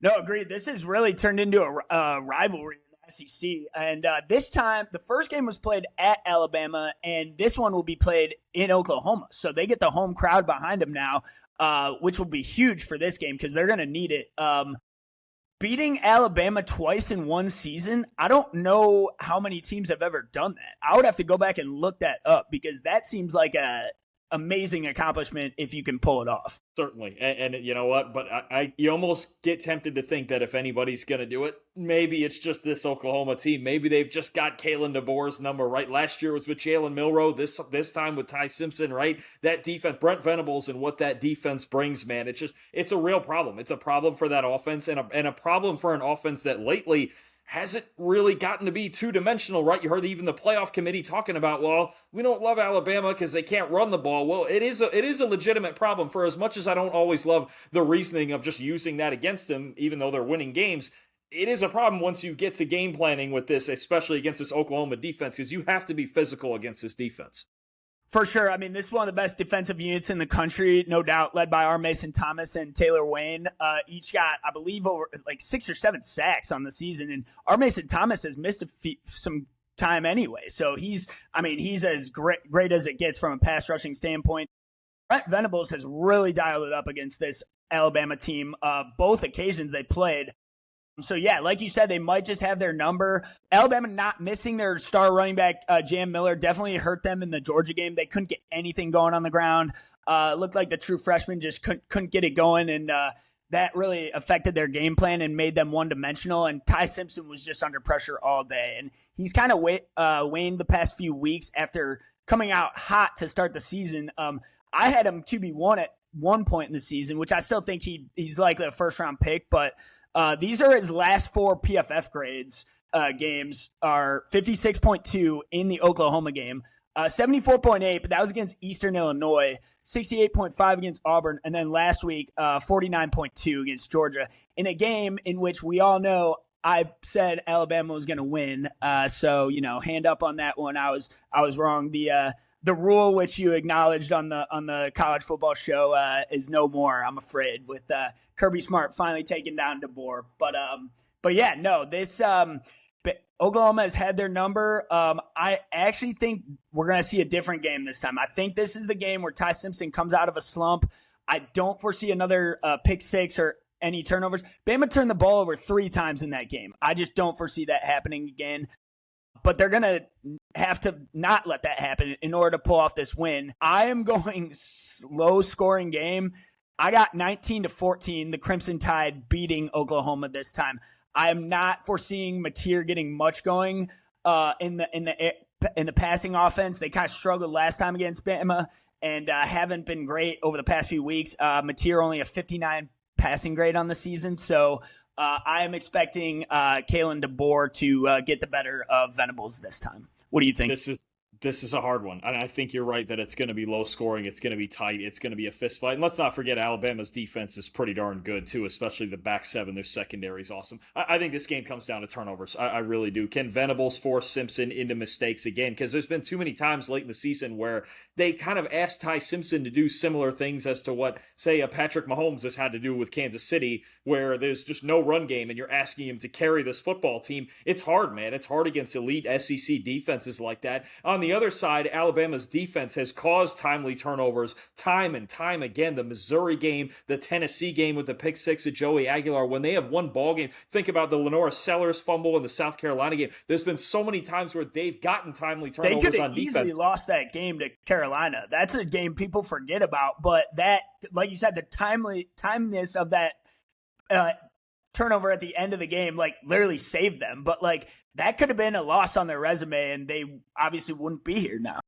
No, agreed. This has really turned into a rivalry in the SEC. And this time, the first game was played at Alabama, and this one will be played in Oklahoma. So they get the home crowd behind them now, which will be huge for this game because they're going to need it. Beating Alabama twice in one season, I don't know how many teams have ever done that. I would have to go back and look that up because that seems like a amazing accomplishment if you can pull it off. Certainly. And you know what? But you almost get tempted to think that if anybody's going to do it, maybe it's just this Oklahoma team. Maybe they've just got Kalen DeBoer's number, right? Last year was with Jalen Milroe. This time with Ty Simpson, right? That defense, Brent Venables, and what that defense brings, man. It's a real problem. It's a problem for that offense and a problem for an offense that lately hasn't really gotten to be two-dimensional, right? You heard even the playoff committee talking about, well, we don't love Alabama because they can't run the ball. Well, it is a legitimate problem. For as much as I don't always love the reasoning of just using that against them, even though they're winning games, it is a problem once you get to game planning with this, especially against this Oklahoma defense, because you have to be physical against this defense. For sure. I mean, this is one of the best defensive units in the country, no doubt, led by our Mason Thomas and Taylor Wayne. Each got, I believe, over like 6 or 7 sacks on the season. And our Mason Thomas has missed some time anyway. So he's as great as it gets from a pass rushing standpoint. Brent Venables has really dialed it up against this Alabama team. Both occasions they played. So, yeah, like you said, they might just have their number. Alabama not missing their star running back, Jam Miller, definitely hurt them in the Georgia game. They couldn't get anything going on the ground. Looked like the true freshman just couldn't get it going, and that really affected their game plan and made them one-dimensional. And Ty Simpson was just under pressure all day. And he's kind of waned the past few weeks after coming out hot to start the season. I had him QB1 at one point in the season, which I still think he's likely a first-round pick, but these are his last 4 PFF grades. Games are 56.2 in the Oklahoma game, 74.8, but that was against Eastern Illinois, 68.5 against Auburn, and then last week, 49.2 against Georgia in a game in which we all know I said Alabama was going to win. So, hand up on that one. I was wrong. The rule which you acknowledged on the college football show is no more, I'm afraid, with Kirby Smart finally taking down DeBoer. But yeah, no, this Oklahoma has had their number. I actually think we're going to see a different game this time. I think this is the game where Ty Simpson comes out of a slump. I don't foresee another pick six or any turnovers. Bama turned the ball over 3 times in that game. I just don't foresee that happening again. But they're going to have to not let that happen in order to pull off this win. I am going low-scoring game. I got 19-14, the Crimson Tide beating Oklahoma this time. I am not foreseeing Mateer getting much going in the passing offense. They kind of struggled last time against Bama and haven't been great over the past few weeks. Mateer only a 59 passing grade on the season, so I am expecting Kalen DeBoer to get the better of Venables this time. What do you think? This is a hard one. And I think you're right that it's going to be low scoring. It's going to be tight. It's going to be a fist fight. And let's not forget Alabama's defense is pretty darn good, too, especially the back seven. Their secondary is awesome. I think this game comes down to turnovers. I really do. Can Venables force Simpson into mistakes again? Because there's been too many times late in the season where they kind of asked Ty Simpson to do similar things as to what, say, a Patrick Mahomes has had to do with Kansas City, where there's just no run game and you're asking him to carry this football team. It's hard, man. It's hard against elite SEC defenses like that. On the other side, Alabama's defense has caused timely turnovers time and time again. The Missouri game, the Tennessee game with the pick six of Joey Aguilar, when they have won ball game, think about the Lenora Sellers fumble in the South Carolina game. There's been so many times where they've gotten timely turnovers on defense. They could have easily lost that game to Carolina. That's a game people forget about, but that, like you said, the timeliness of that turnover at the end of the game, like, literally saved them. But, like, that could have been a loss on their resume, and they obviously wouldn't be here now.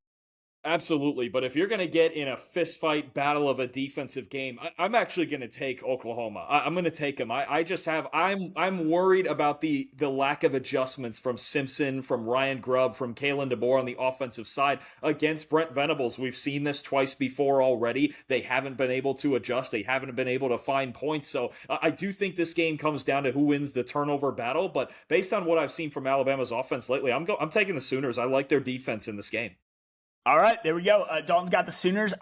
Absolutely, but if you're going to get in a fistfight battle of a defensive game, I'm actually going to take Oklahoma. I'm going to take them. I'm worried about the lack of adjustments from Simpson, from Ryan Grubb, from Kalen DeBoer on the offensive side against Brent Venables. We've seen this twice before already. They haven't been able to adjust. They haven't been able to find points. So I do think this game comes down to who wins the turnover battle. But based on what I've seen from Alabama's offense lately, I'm taking the Sooners. I like their defense in this game. All right, there we go. Dalton's got the Sooners.